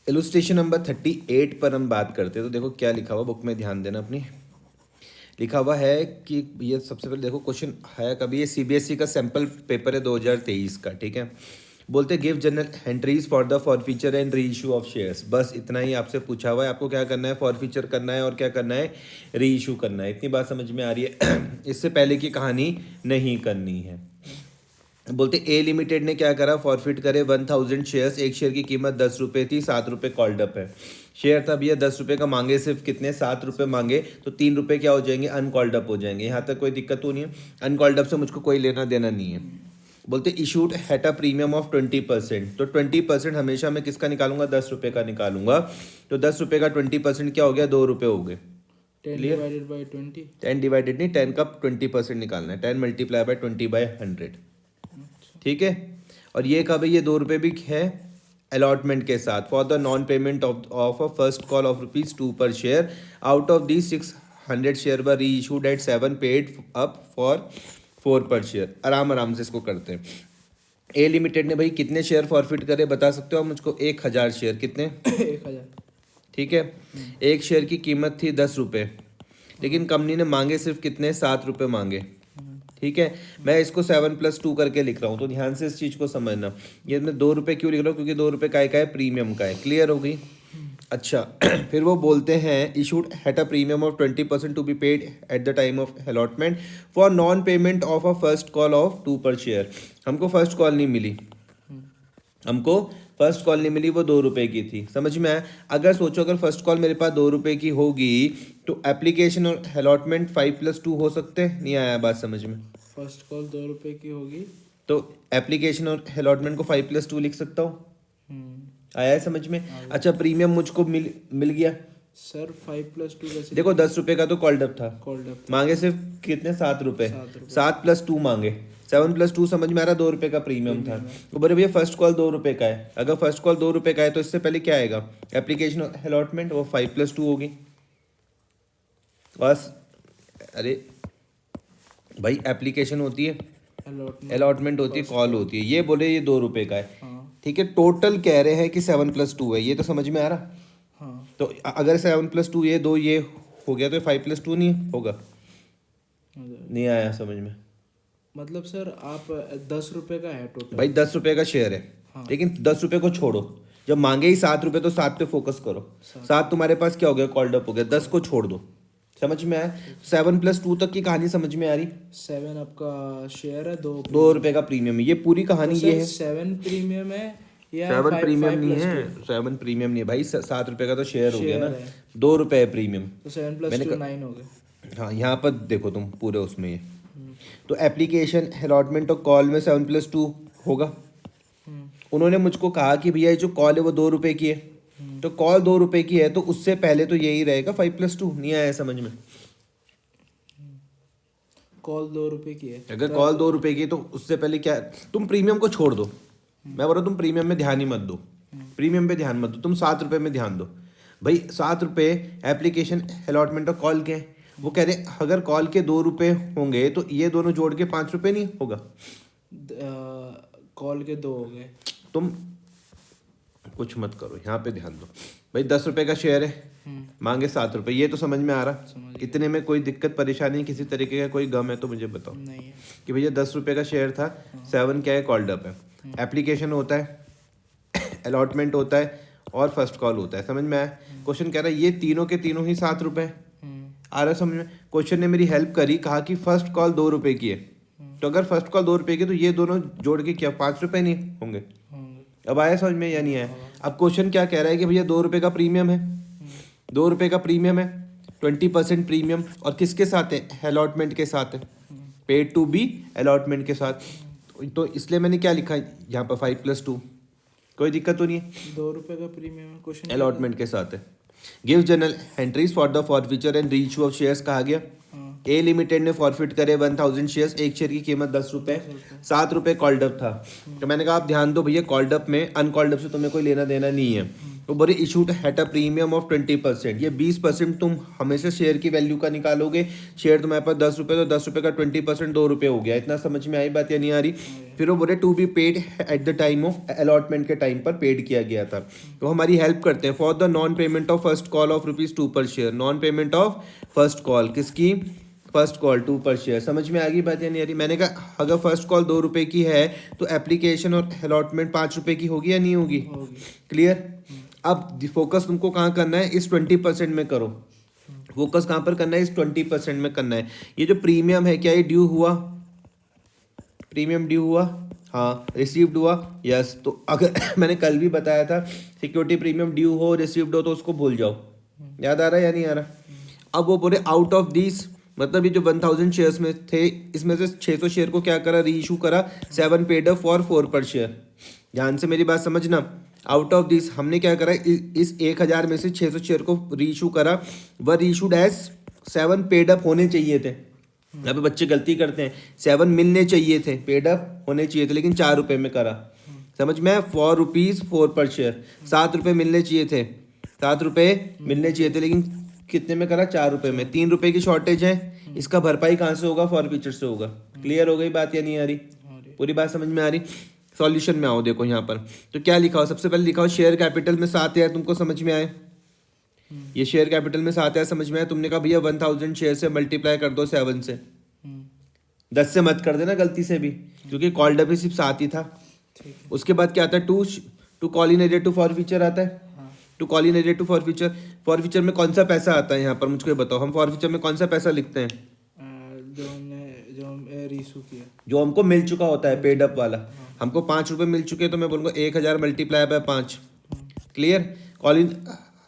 Illustration number 38 पर हम बात करते हैं। तो देखो क्या लिखा हुआ, बुक में ध्यान देना अपनी। लिखा हुआ है कि ये सबसे पहले देखो क्वेश्चन है, कभी ये सीबीएसई का सैंपल पेपर है 2023 का, ठीक है। बोलते give general entries for the forfeiture and re issue of shares. बस इतना ही आपसे पूछा हुआ है, आपको क्या करना है, फॉरफीचर करना है और क्या करना है, री इशू करना है। इतनी बात समझ में आ रही है। इससे पहले की कहानी नहीं करनी है। बोलते ए लिमिटेड ने क्या करा, फॉरफिट करे 1000 शेयर्स। एक शेयर की कीमत 10 रुपये थी, 7 रुपये कॉल्ड अप है। शेयर था भैया 10 रुपये का, मांगे सिर्फ कितने, 7 रुपये मांगे, तो 3 रुपये क्या हो जाएंगे, अनकॉल्ड अप हो जाएंगे। यहाँ तक कोई दिक्कत तो नहीं है, अनकॉल्ड अप से मुझको कोई लेना देना नहीं है। बोलते issued at a premium of 20%। तो 20% हमेशा मैं किसका निकालूंगा, 10 रुपये का निकालूंगा। तो 10 रुपये का 20% क्या हो गया, 2 रुपये हो गए। 10 डिवाइडेड बाई 20। 10 डिवाइडेड नहीं, 10 का 20% निकालना है, 10 मल्टीप्लाई बाई 20/100, ठीक है। और ये कहा भाई ये 2 रुपये भी है अलॉटमेंट के साथ, for the non payment of a first call of ₹2 पर share. Out of the 600 share were reissued at 7 paid up for 4 per share. आराम से इसको करते हैं। ए लिमिटेड ने भाई कितने शेयर फॉरफिट करे बता सकते हो आप मुझको, 1000 शेयर। कितने, 1000। ठीक है। एक शेयर की कीमत थी 10 रुपये, लेकिन कंपनी ने मांगे सिर्फ कितने, 7 रुपये मांगे, ठीक है। मैं इसको 7+2 करके लिख रहा हूँ, तो ध्यान से इस चीज़ को समझना। ये मैं 2 रुपये क्यों लिख रहा हूँ, क्योंकि 2 रुपये का है, प्रीमियम का है। क्लियर हो गई। अच्छा, फिर वो बोलते हैं issued at a premium of 20% to be paid at the time of allotment for non payment of a first call of 2 पर शेयर। हमको फर्स्ट कॉल नहीं मिली, हमको फर्स्ट कॉल नहीं मिली, वो 2 रुपये की थी। समझ में आया। अगर सोचो अगर फर्स्ट कॉल मेरे पास 2 रुपये की होगी तो एप्लीकेशन और अलॉटमेंट 5+2 हो सकते हैं। नहीं आया बात समझ में। फर्स्ट कॉल 2 रुपए की होगी तो एप्लीकेशन और अलॉटमेंट को 5+2 लिख सकता हूँ। आया है समझ में। अच्छा, प्रीमियम मुझको मिल गया सर। 5+2 कैसे? देखो 10 रुपये का तो कॉल्ड अप था, कॉल्ड अप मांगे सिर्फ कितने, 7 रुपये। 7 रुपए। 7+2 मांगे, 7+2 समझ में आ रहा, 2 रुपये का प्रीमियम था। तो बोले भैया फर्स्ट कॉल 2 रुपये का है। अगर फर्स्ट कॉल 2 रुपये का है तो इससे पहले क्या आएगा, एप्लीकेशन अलॉटमेंट, वो 5+2 होगी बस। अरे भाई एप्लीकेशन होती है, अलॉटमेंट होती है, कॉल होती है। ये बोले ये 2 रुपये का है, ठीक है। टोटल कह रहे हैं कि 7+2 है, ये तो समझ में आ रहा। हाँ। तो अगर 7+2 ये 2 ये हो गया तो 5+2 नहीं होगा। नहीं आया समझ में। मतलब सर आप 10 रुपए का है टोटल। भाई 10 रुपये का शेयर है, लेकिन 10 रुपये को छोड़ो, जब मांगे ही 7 रुपये तो 7 पे फोकस करो। 7 तुम्हारे पास क्या हो गया, कॉल्ड अप हो गया। 10 को छोड़ दो, समझ में आया। 7+2 तक की कहानी समझ में आ रही। 7 आपका शेयर है, 2 रुपये का प्रीमियम है, ये पूरी कहानी ये है। 7 प्रीमियम है या 7 प्रीमियम नहीं है, 7 प्रीमियम नहीं है भाई, 7 रुपये का तो शेयर हो गया ना, है। 2 रुपये है प्रीमियम। तो 7+2 9 हो गए। हाँ, यहाँ पर देखो तुम पूरे उसमें ये, तो एप्लीकेशन अलॉटमेंट और कॉल में 7+2 होगा। उन्होंने मुझको कहा कि भैया ये जो कॉल है वो 2 रुपये की है, तो कॉल 2 रुपये की है तो उससे पहले तो यही रहेगा 5+2। नहीं आया समझ में। कॉल 2 रुपए की है, अगर कॉल 2 रुपये की है तो उससे पहले क्या, तुम प्रीमियम को छोड़ दो। मैं बोल रहा हूँ तुम प्रीमियम में ध्यान ही मत दो, प्रीमियम पे ध्यान मत दो, तुम 7 रुपये में ध्यान दो। भाई 7 रुपये एप्लीकेशन अलॉटमेंट और कॉल के, वो कह रहे अगर कॉल के 2 रुपये होंगे तो ये दोनों जोड़ के 5 रुपये नहीं होगा। कॉल के 2 हो गए। तुम कुछ मत करो, यहाँ पे ध्यान दो। भाई 10 रुपये का शेयर है, मांगे 7 रुपये, ये तो समझ में आ रहा। इतने में कोई दिक्कत परेशानी किसी तरीके का कोई गम है तो मुझे बताओ। नहीं है कि भैया 10 रुपये का शेयर था, 7 क्या है, कॉल्ड अप है, एप्लीकेशन होता है, अलॉटमेंट होता है और फर्स्ट कॉल होता है। समझ में आया। क्वेश्चन कह रहा है ये तीनों के तीनों ही 7 रुपये। आ रहा समझ में। क्वेश्चन ने मेरी हेल्प करी, कहा कि फर्स्ट कॉल 2 रुपये की है, तो अगर फर्स्ट कॉल 2 रुपये की तो ये दोनों जोड़ के क्या 5 रुपये नहीं होंगे। अब आया समझ में या नहीं आया। अब क्वेश्चन क्या कह रहा है कि भैया 2 रुपये का प्रीमियम है, 2 रुपये का प्रीमियम है, 20% प्रीमियम, और किसके साथ है, अलॉटमेंट के साथ है, पेड टू बी अलॉटमेंट के साथ। तो इसलिए मैंने क्या लिखा है यहाँ पर 5+2, कोई दिक्कत तो नहीं है। 2 रुपए का प्रीमियम है, क्वेश्चन अलॉटमेंट के साथ है। Give general entries for the forfeiture and re issue of shares कहा गया। ए लिमिटेड ने फॉरफिट करे 1000 शेयर्स, एक शेयर की कीमत 10 रुपये, 7 रुपये कॉल्ड अप था। तो मैंने कहा आप ध्यान दो भैया, कॉल्ड अप में अनकॉल्ड अप से तुम्हें कोई लेना देना नहीं है। तो बोले issued at a premium of 20%। ये 20% तुम हमेशा शेयर की वैल्यू का निकालोगे। शेयर तुम्हारे पास 10 रुपये, तो 10 रुपये का 20% 2 रुपये हो गया। इतना समझ में आई बात या नहीं आ रही? फिर वो बोले to be paid at the time of allotment के टाइम पर पेड किया गया था। तो हमारी हेल्प करते हैं। For the non payment of first call of ₹2 पर share. Non payment of first call किसकी? फर्स्ट कॉल 2 पर शेयर। समझ में आ गई बात या नहीं आ रही? मैंने कहा अगर फर्स्ट कॉल 2 रुपये की है तो एप्लीकेशन और अलॉटमेंट 5 रुपये की होगी या नहीं होगी? क्लियर? अब फोकस तुमको कहाँ करना है? इस 20% में करो। फोकस कहाँ पर करना है? इस 20% में करना है। ये जो प्रीमियम है क्या ये ड्यू हुआ? प्रीमियम ड्यू हुआ? हाँ। रिसीव्ड हुआ? यस। तो अगर मैंने कल भी बताया था सिक्योरिटी प्रीमियम ड्यू हो रिसीव्ड हो तो उसको भूल जाओ। याद आ रहा है या नहीं आ रहा? अब वो बोले आउट ऑफ दिस, मतलब ये जो 1000 शेयर्स में थे इसमें से 600 शेयर को क्या करा? री इशू करा। 7 paid up for 4 per share. ध्यान से मेरी बात समझना। आउट ऑफ दिस हमने क्या करा? इस 1000 में से 600 शेयर को री इशू करा। वह री इशूड एज 7 पेड अप होने चाहिए थे। यहाँ पे बच्चे गलती करते हैं। 7 मिलने चाहिए थे, पेड अप होने चाहिए थे, लेकिन 4 रुपये में करा। समझ में? ₹4 पर शेयर। 7 रुपये मिलने चाहिए थे, 7 रुपये मिलने चाहिए थे, लेकिन कितने में करा? 4 रुपये में। 3 रुपये की शॉर्टेज है। इसका भरपाई कहाँ से होगा? फॉरफीचर से होगा। क्लियर हो गई बात या नहीं आ रही? पूरी बात समझ में आ रही? सॉल्यूशन में आओ। देखो यहाँ पर तो क्या लिखा हो? सबसे पहले लिखा हो शेयर कैपिटल में 7,000। तुमको समझ में आए? ये शेयर कैपिटल में 7,000 समझ में आया? तुमने कहा भैया 1000 शेयर से मल्टीप्लाई कर दो 7 से। 10 से मत कर देना गलती से भी, क्योंकि कॉल डबी सिर्फ 7 ही था। उसके बाद क्या आता है? To call in arrear to forfeiture आता है। To call in arrear to forfeiture. Forfeiture में कौन सा पैसा आता है यहाँ पर? मुझको ये बताओ। हम फॉरफीचर में कौन सा पैसा लिखते हैं? जो हमको मिल चुका होता है, पेड अप वाला। हमको 5 रुपये मिल चुके हैं तो मैं बोलूँगा 1000 multiply by 5। Clear? Call in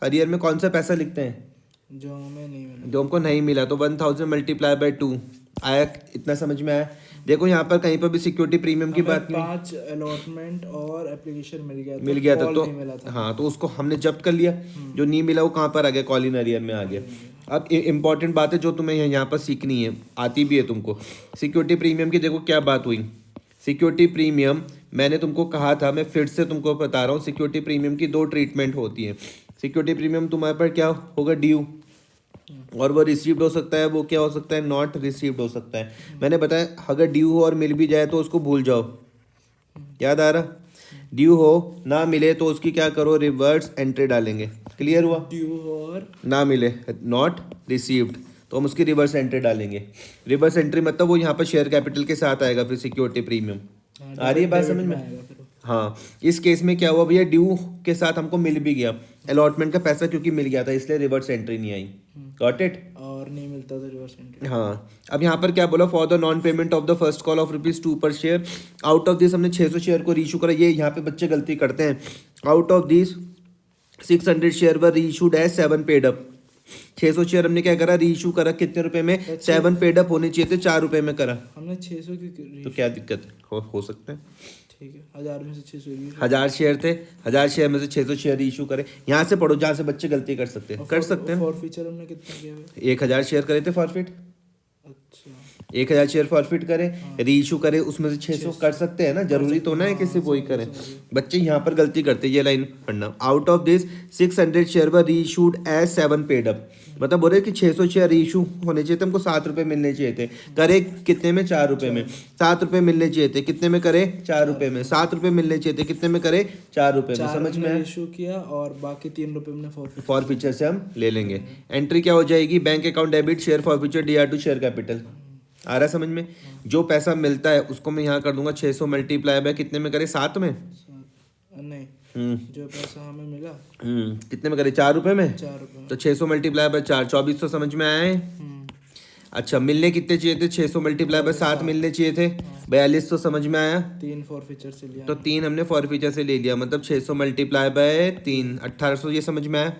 arrear में कौन सा पैसा लिखते हैं? जो हमें नहीं मिला। जो हमको नहीं मिला, तो 1000 मल्टीप्लाई बाय 2 आया। इतना समझ में आया? देखो यहाँ पर कहीं पर भी सिक्योरिटी प्रीमियम की बात नहीं। 5 अलॉटमेंट और एप्लीकेशन मिल गया था कॉल तो नहीं मिला था। हाँ, तो उसको हमने जब्त कर लिया। जो नहीं मिला वो कहाँ पर आ गया? कॉल इन अरियर में आ गया। अब इंपॉर्टेंट बात है जो तुम्हें यहाँ पर सीखनी है, आती भी है तुमको। सिक्योरिटी प्रीमियम की देखो क्या बात हुई। सिक्योरिटी प्रीमियम मैंने तुमको कहा था, मैं फिर से तुमको बता रहा हूँ। सिक्योरिटी प्रीमियम की 2 ट्रीटमेंट होती है। सिक्योरिटी प्रीमियम तुम्हारे पर क्या होगा? ड्यू, और वो रिसीव्ड हो सकता है। वो क्या हो सकता है? नॉट रिसीव्ड हो सकता है। मैंने बताया अगर ड्यू हो और मिल भी जाए तो उसको भूल जाओ। याद आ रहा? ड्यू हो ना मिले तो उसकी क्या करो? रिवर्स एंट्री डालेंगे। क्लियर हुआ? ड्यू और ना मिले, नॉट रिसीव्ड, तो हम उसकी रिवर्स एंट्री डालेंगे। रिवर्स एंट्री मतलब वो यहाँ पर शेयर कैपिटल के साथ आएगा फिर सिक्योरिटी प्रीमियम। आ रही है बात समझ में? हाँ। इस केस में क्या हुआ भैया? ड्यू के साथ हमको मिल भी गया अलॉटमेंट का पैसा, क्योंकि मिल गया था इसलिए रिवर्स एंट्री नहीं आई। Got it? और नहीं मिलता तो रिवर्स एंट्री। हाँ। अब यहाँ पर क्या बोला? For the non payment of the first call of ₹2 पर शेयर। आउट ऑफ दिस हमने 600 शेयर को रीइशू करा। ये यहाँ पे बच्चे गलती करते हैं। Out of this 600 share were reissued as 7 paid up. 600 share हमने क्या करा? रीइशू करा। कितने रुपए में? 7 पेड अप होने चाहिए थे, 4 रुपए में करा। हमने 600 की तो क्या दिक्कत हो सकता है? ठीक है, 1000 में से 600 1000 शेयर थे, 1000 शेयर में से 600 शेयर इशू करे। यहाँ से पढ़ो जहाँ से बच्चे गलती कर सकते हैं। कर सकते हैं। फॉरफीचर हमने कितना किया है? 1000 शेयर करे थे फॉरफिट। अच्छा, 1000 शेयर फॉरफिट करे, री इशू करे, उसमें से 600 कर सकते हैं ना। जरूरी तो ना है किसी वही करे। बच्चे यहाँ पर गलती करते हैं। ये लाइन पढ़ना। Out of this 600 share were reissued as 7 paid up. मतलब बोले कि 600 शेयर री इशू होने चाहिए थे, हमको 7 रुपये मिलने चाहिए थे। करे कितने में? 4 रुपये में। 7 रुपये मिलने चाहिए थे, कितने में करे? 4 रुपये में। 7 रुपये मिलने चाहिए थे, कितने में करे? 4 रुपये में। समझ में? इशू किया और बाकी 3 रुपये हमने फॉरफीचर से हम ले लेंगे। एंट्री क्या हो जाएगी? Bank account debit share forfeiture DR to share capital. आ रहा है समझ में? जो पैसा मिलता है उसको मैं यहाँ कर दूंगा 600 मल्टीप्लाई बाय कितने में करे? 7 में। नहीं, जो पैसा हमें मिला कितने में करे? 4 रुपये में। 4 रुपये। तो 600 मल्टीप्लाई बाय 4, 2400 समझ में आया है? अच्छा, मिलने कितने चाहिए थे? 600 मल्टीप्लाई बाय 7 मिलने चाहिए थे। 4200 समझ में आया? 3 फॉरफीचर से लिया तो 3 हमने फॉरफीचर से ले लिया, मतलब 600 मल्टीप्लाई बाय 3, 1800। ये समझ में आया?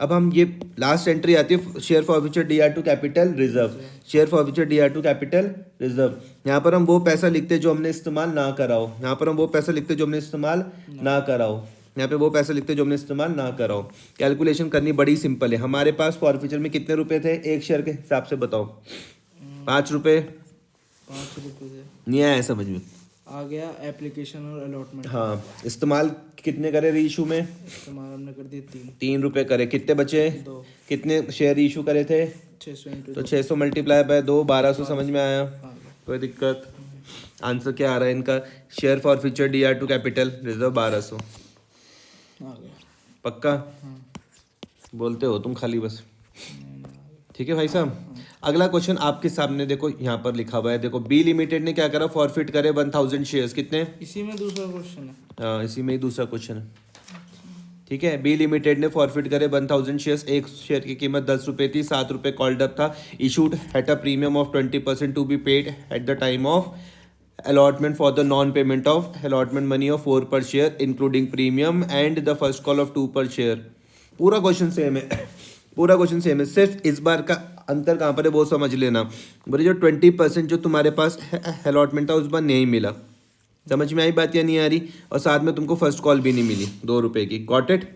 अब हम ये लास्ट एंट्री आती है share forfeiture DR to capital reserve. Share forfeiture DR to capital reserve. यहाँ पर हम वो पैसा लिखते जो हमने इस्तेमाल ना कराओ। यहाँ पर हम वो पैसा लिखते जो हमने इस्तेमाल ना कराओ। यहाँ पे वो पैसा लिखते जो हमने इस्तेमाल ना कराओ। कैलकुलेशन करनी बड़ी सिंपल है। हमारे पास फॉरफीचर में कितने रुपए थे एक शेयर के हिसाब से? बताओ। 5 रुपये। 5 रुपये थे। नहीं आया समझ में? आ गया एप्लीकेशन और अलॉटमेंट। हाँ, इस्तेमाल कितने करे रीइशू में? इस्तेमाल हमने कर दिए 3। 3 रुपये करे। कितने बचे? 2। कितने शेयर इशू करे थे? 600 इंटू तो 600 मल्टीप्लाई बाय 2, 1200 समझ में आया? आ गया। कोई दिक्कत? आंसर क्या आ रहा है इनका? Share forfeiture DR to capital reserve 1200। आ गया। पक्का? बोलते हो तुम खाली बस। ठीक है भाई साहब। अगला क्वेश्चन आपके सामने देखो, यहाँ पर लिखा हुआ है। देखो, बी लिमिटेड ने क्या करा? फॉरफिट करे 1000 शेयर्स। कितने? इसी में दूसरा क्वेश्चन है। हाँ, इसी में ही दूसरा क्वेश्चन है। ठीक है, बी लिमिटेड ने फॉरफिट करे 1000 शेयर्स। एक शेयर की कीमत 10 रुपये थी, 7 रुपये कॉल्ड अप था। Issued at a premium of 20% to be paid at the time of allotment for the non-payment of allotment money of 4 per share including premium and the first call of 2 per share। पूरा question same है, पूरा question same है, सिर्फ इस बार का अंतर कहाँ पर है वो समझ लेना। बोले जो 20% जो तुम्हारे पास अलॉटमेंट था उस बार नहीं मिला। समझ में आई बात या नहीं आ रही? और साथ में तुमको फर्स्ट कॉल भी नहीं मिली 2 रुपये की। Got it?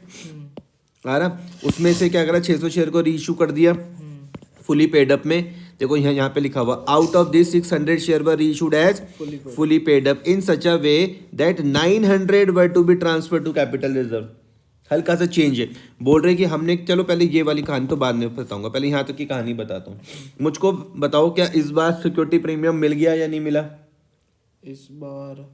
आ रहा? उसमें से क्या करा? 600 शेयर को रीइशू कर दिया फुली पेड अप में। देखो यहाँ पे लिखा हुआ, out of this 600 share were reissued as fully paid up in such a way that 900 were to be transfer to capital reserve. हल्का सा चेंज है। बोल रहे कि हमने, चलो पहले ये वाली कहानी तो बाद में बताऊंगा, पहले यहाँ तक की कहानी बताता हूँ। मुझको बताओ, क्या इस बार सिक्योरिटी प्रीमियम मिल गया या नहीं मिला? इस बार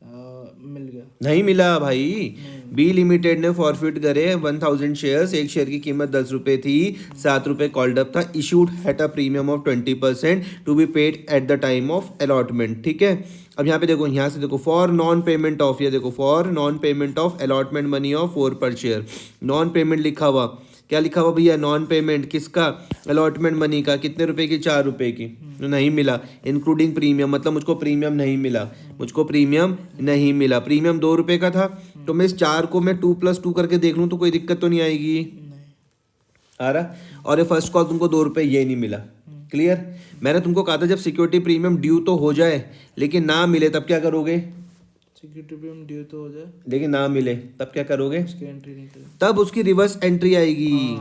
मिल गया। नहीं मिला भाई। बी लिमिटेड ने फॉरफिट करे 1000 शेयर्स। एक शेयर की कीमत 10 रुपये थी, 7 रुपये कॉल्ड अप था। Issued at a premium of 20% to be paid at the time of allotment. ठीक है, अब यहाँ पे देखो, यहाँ से देखो, फॉर नॉन पेमेंट ऑफ, ये देखो, for non payment of allotment money of 4 per share. Non payment लिखा हुआ, क्या लिखा हुआ भैया? नॉन पेमेंट किसका? अलॉटमेंट मनी का। कितने रुपए की? 4 रुपये की। तो नहीं मिला। इंक्लूडिंग प्रीमियम, मतलब मुझको प्रीमियम नहीं मिला, मुझको प्रीमियम नहीं मिला। प्रीमियम 2 रुपये का था, तो मैं इस 4 को मैं 2+2 करके देख लूँ तो कोई दिक्कत तो नहीं आएगी। आ रहा? और ये फर्स्ट कॉल तुमको 2 रुपये ये नहीं मिला। क्लियर? मैंने तुमको कहा था जब सिक्योरिटी प्रीमियम ड्यू तो हो जाए लेकिन ना मिले तब क्या करोगे? सिक्योरिटी प्रीमियम ड्यू तो हो जाए लेकिन ना मिले तब क्या करोगे? उसकी एंट्री नहीं करें। तब उसकी रिवर्स एंट्री आएगी।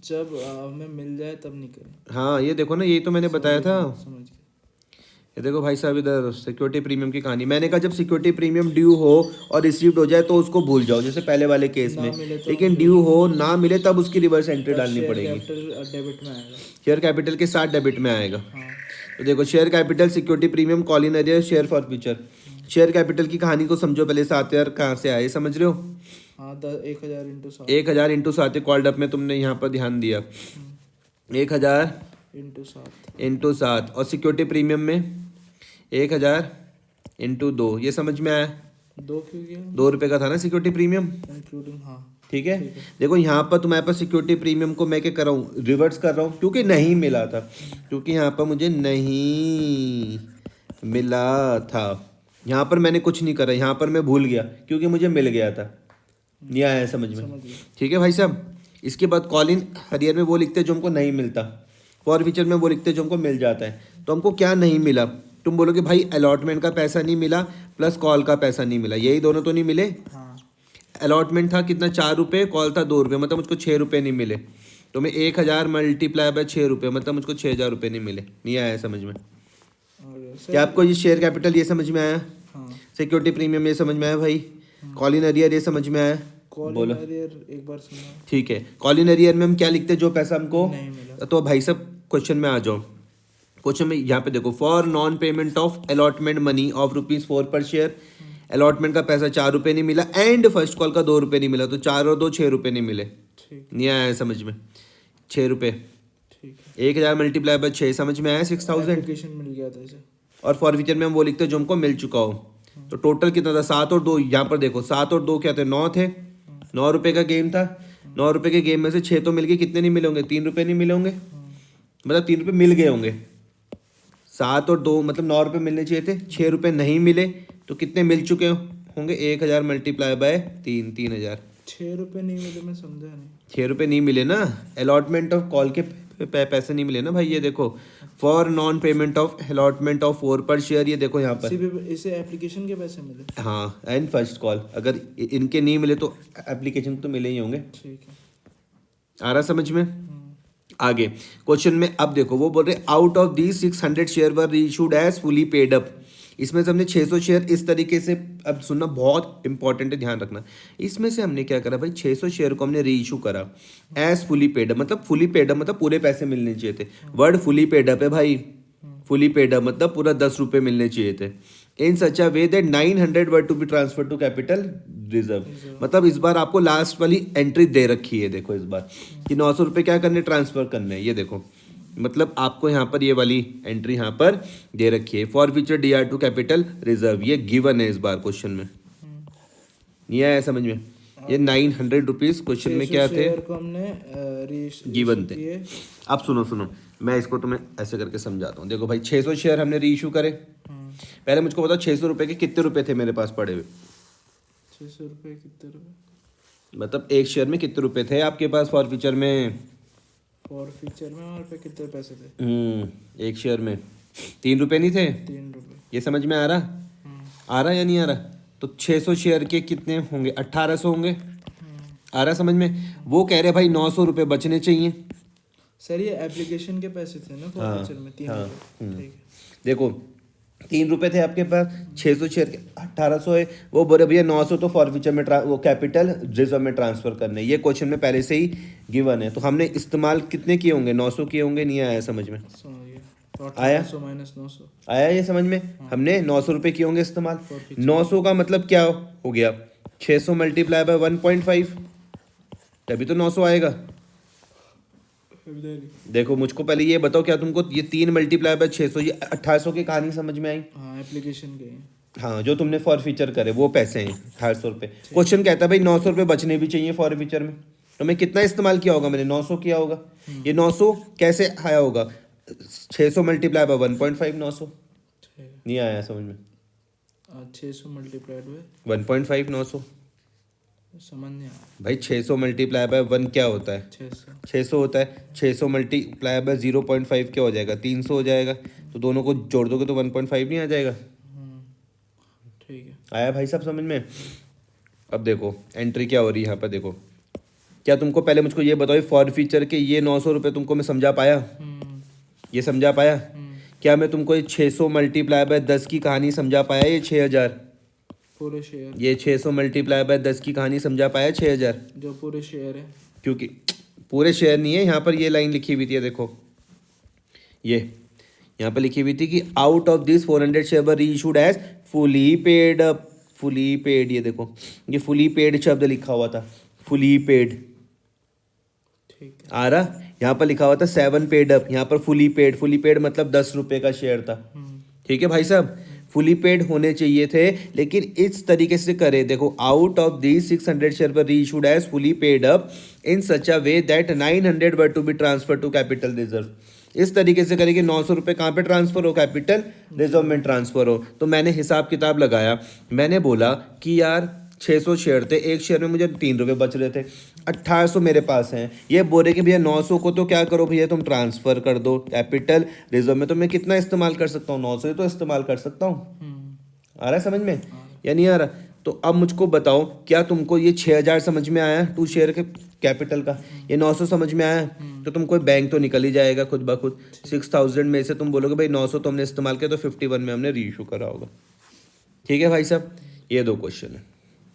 जब हमें मिल जाए तब नहीं करें। हाँ, ये देखो ना, यही तो मैंने बताया था। समझ गए। ये देखो भाई साहब, इधर सिक्योरिटी प्रीमियम की कहानी। मैंने कहा जब सिक्योरिटी प्रीमियम ड्यू हो और रिसीव्ड हो जाए तो उसको भूल जाओ, जैसे पहले वाले केस में। लेकिन ड्यू हो ना मिले तब उसकी रिवर्स एंट्री डालनी पड़ेगी। डेबिट में आएगा। शेयर कैपिटल के साथ डेबिट में आएगा। हाँ। तो देखो, share capital, security premium, call in arrear, share for future. Share capital की कहानी को समझो पहले। 7,000 कहाँ से आए समझ रहे हो? हाँ, 1000 इंटू 7। 1000 इंटू 7 कॉल्ड अप में तुमने यहाँ पर ध्यान दिया। 1000 इंटू 7 इंटू 7। और सिक्योरिटी प्रीमियम में 1000 इंटू 2। ये समझ में आया? 2 क्यों किया? 2 रुपये का था ना सिक्योरिटी प्रीमियम। इंक्लूडिंग, हाँ। ठीक है, देखो यहाँ पर तुम्हारे पास सिक्योरिटी प्रीमियम को मैं क्या कर रहा हूँ? रिवर्स कर रहा हूँ, क्योंकि नहीं मिला था। क्योंकि यहाँ पर मुझे नहीं मिला था। यहाँ पर मैंने कुछ नहीं करा, यहाँ पर मैं भूल गया क्योंकि मुझे मिल गया था। नहीं आया समझ में? ठीक है भाई साहब। इसके बाद कॉल इन हरियर में वो लिखते हैं जो हमको नहीं मिलता, फॉर फ्यूचर में वो लिखते हैं जो हमको मिल जाता है। तो हमको क्या नहीं मिला? तुम बोलोगे भाई अलॉटमेंट का पैसा नहीं मिला प्लस कॉल का पैसा नहीं मिला, यही दोनों तो नहीं मिले। हाँ। अलॉटमेंट था कितना? 4 रुपये, कॉल था 2 रुपये, मतलब मुझको 6 रुपये नहीं मिले। तो मैं 1000 मल्टीप्लाई बाय 6 रुपये, मतलब मुझको 6000 रुपये नहीं मिले। नहीं आया समझ में? क्या आपको ये शेयर कैपिटल ये समझ में आया? हाँ। सिक्योरिटी प्रीमियम ये समझ में आया भाई? कॉल इन अरियर ये समझ में आया? बोलो। एक बार सुना। ठीक है, कॉल इन अरियर में हम क्या लिखते हैं? जो पैसा हमको नहीं मिला। तो भाई साहब क्वेश्चन में आ जाओ। क्वेश्चन में यहाँ पे देखो, for non payment of allotment money of ₹4 per share. Allotment का पैसा 4 रुपये नहीं मिला एंड फर्स्ट कॉल का 2 रुपये नहीं मिला, तो 4 और 2 6 रुपये नहीं मिले। ठीक। नहीं आया समझ में? 6 रुपये। ठीक है। 1000 मल्टीप्लाई बाय 6 समझ में आया? 6000। एप्लीकेशन मिल गया था इसे। और फॉर फ्यूचर में हम वो लिखते हैं जो हमको मिल चुका हो। तो टोटल कितना था? 7 और 2। यहाँ पर देखो 7 और 2 क्या थे? 9 थे। 9 रुपये का गेम था। 9 रुपये के गेम में से 6 तो मिल गए। कितने नहीं मिले होंगे? 3 रुपये नहीं मिले होंगे, मतलब 3 रुपये मिल गए होंगे। 7 और 2 मतलब 9 रुपये मिलने चाहिए थे, 6 रुपये नहीं मिले, तो कितने मिल चुके होंगे? 1000 मल्टीप्लाई बाय 3, 3000। 6 रुपये नहीं मिले, मैं समझा नहीं। 6 रुपये नहीं मिले ना, अलॉटमेंट ऑफ कॉल के पैसे नहीं मिले ना भाई। ये देखो, for non payment of allotment of 4 per share. ये देखो यहाँ पर इसे एप्लीकेशन के पैसे मिले। हाँ, एंड फर्स्ट कॉल। अगर इनके नहीं मिले तो एप्लीकेशन तो मिले ही होंगे। ठीक है। आ रहा समझ में? आगे क्वेश्चन में अब देखो, वो बोल रहे out of these 600 share were reissued as fully paid up इसमें से हमने 600 शेयर इस तरीके से, अब सुनना बहुत इंपॉर्टेंट है, ध्यान रखना। इसमें से हमने क्या करा भाई, 600 शेयर को हमने री इशू करा एज फुली पेड अप, मतलब फुली पेड अप मतलब पूरे पैसे मिलने चाहिए थे। वर्ड फुली पेड अप है भाई, फुली पेड अप मतलब पूरा 10 रुपये मिलने चाहिए थे। In such a way that 900 were to be transfer to capital reserve, मतलब इस बार आपको लास्ट वाली एंट्री दे रखी है, देखो इस बार कि 900 रुपये क्या करने, ट्रांसफर करने हैं, ये देखो, मतलब आपको यहाँ पर ये वाली एंट्री यहाँ पर दे रखी है, forfeiture D R to capital reserve, ये गिवन है इस बार क्वेश्चन में, नहीं आया समझ में। ये 900 रुपीज क्वेश्चन में क्या थे, शेयर को हमने गिवन थे। अब सुनो मैं इसको तुम्हें ऐसे करके समझाता हूँ। देखो भाई 600 शेयर हमने री इशू करे, पहले मुझको बताओ 600 रुपये के कितने रुपए थे मेरे पास पड़े हुए, 600 रुपये कितने रुपये, मतलब एक शेयर में कितने रुपए थे आपके पास फॉर फ्यूचर में, फॉर फ्यूचर में हमारे पे कितने पैसे थे, एक शेयर में 3 रुपए नहीं थे, 3 रुपये। ये समझ में आ रहा या नहीं आ रहा। तो 600 शेयर के कितने होंगे, 1800 होंगे, आ रहा समझ में। वो कह रहे भाई 900 रुपये बचने चाहिए। सर ये एप्लीकेशन के पैसे थे ना फॉर फ्यूचर में, 3 रुपये, ठीक है। देखो 3 रुपए थे आपके पास, 600 शेयर के 1800 है, वो बोले भैया 900 तो फॉर फ्यूचर में वो कैपिटल रिजर्व में ट्रांसफर करने, ये क्वेश्चन में पहले से ही गिवन है। तो हमने इस्तेमाल कितने किए होंगे, 900 किए होंगे, नहीं आया समझ में, तो आया? 1800 माइनस 900 आया ये समझ में। हमने 900 रुपये किए होंगे इस्तेमाल, 900 का मतलब क्या हो गया, 600 मल्टीप्लाई बाय 1.5, तभी तो 900 आएगा। देखो मुझको पहले ये बताओ, क्या तुमको ये 3 मल्टीप्लाई बाय 600 ये 1800 की कहानी समझ में आई। हाँ एप्लीकेशन के, हाँ जो तुमने फॉर फ्यूचर करे वो पैसे हैं 1800 रुपये। क्वेश्चन कहता है भाई 900 रुपये बचने भी चाहिए फॉर फ्यूचर में, तो मैं कितना इस्तेमाल किया होगा, मैंने 900 किया होगा। ये 900 कैसे आया होगा, 600 मल्टीप्लाई बाय 1.5, 900 नहीं आया समझ में, 600 मल्टीप्लाइड बाय 1.5 900 समझ नहीं आया भाई। 600 मल्टीप्लाई बाय 1 क्या होता है, 600 होता है। 600 मल्टीप्लाई बाय 0.5 क्या हो जाएगा, 300 हो जाएगा। तो दोनों को जोड़ दोगे तो 1.5 नहीं आ जाएगा, ठीक है। आया भाई सब समझ में। अब देखो एंट्री क्या हो रही है यहाँ पर, देखो क्या तुमको पहले मुझको ये बताओ, फॉर फ्यूचर के ये 900 रुपये तुमको मैं समझा पाया, ये समझा पाया क्या मैं तुमको ये 600 मल्टीप्लाई बाय 10 की कहानी समझा पाया, ये 6000 पूरे शेयर, ये 600 मल्टीप्लाई बाय 10 की कहानी समझा पाया 6000, जो पूरे शेयर है, क्योंकि पूरे शेयर नहीं है, यहाँ पर ये लाइन लिखी हुई थी, देखो ये यहाँ पर लिखी हुई थी कि out of this 400 share were reissued as fully paid up, fully paid, ये देखो ये फुली पेड शब्द लिखा हुआ था, फुली पेड, ठीक है। आ रहा, यहाँ पर लिखा हुआ था 7 पेड अप, यहाँ पर फुली पेड, फुली पेड मतलब 10 रुपये का शेयर था, ठीक है भाई साहब। फुली पेड होने चाहिए थे, लेकिन इस तरीके से करे, देखो out of the 600 share were reissued as fully paid up in such a way that 900 were to be transfer to capital reserve. इस तरीके से करेंगे 900 रुपये कहाँ पे ट्रांसफर हो, कैपिटल रिजर्व में ट्रांसफर हो। तो मैंने हिसाब किताब लगाया, मैंने बोला कि यार 600 शेयर थे, एक शेयर में मुझे 3 रुपये बच रहे थे, 1800 मेरे पास हैं। ये बोले कि भैया 900 को तो क्या करो भैया तुम ट्रांसफ़र कर दो कैपिटल रिजर्व में, तो मैं कितना इस्तेमाल कर सकता हूँ, 900 ही तो इस्तेमाल कर सकता हूँ। आ रहा है समझ में या नहीं आ रहा। तो अब मुझको बताओ, क्या तुमको ये 6000 समझ में आया 2 शेयर के कैपिटल का, ये 900 समझ में आया, तो तुमको बैंक तो निकल ही जाएगा खुद ब खुद। 6000 में से तुम बोलोगे भाई 900 तो हमने इस्तेमाल किया, तो 51 में हमने री इशू करा होगा। ठीक है भाई साहब, ये 2 क्वेश्चन है।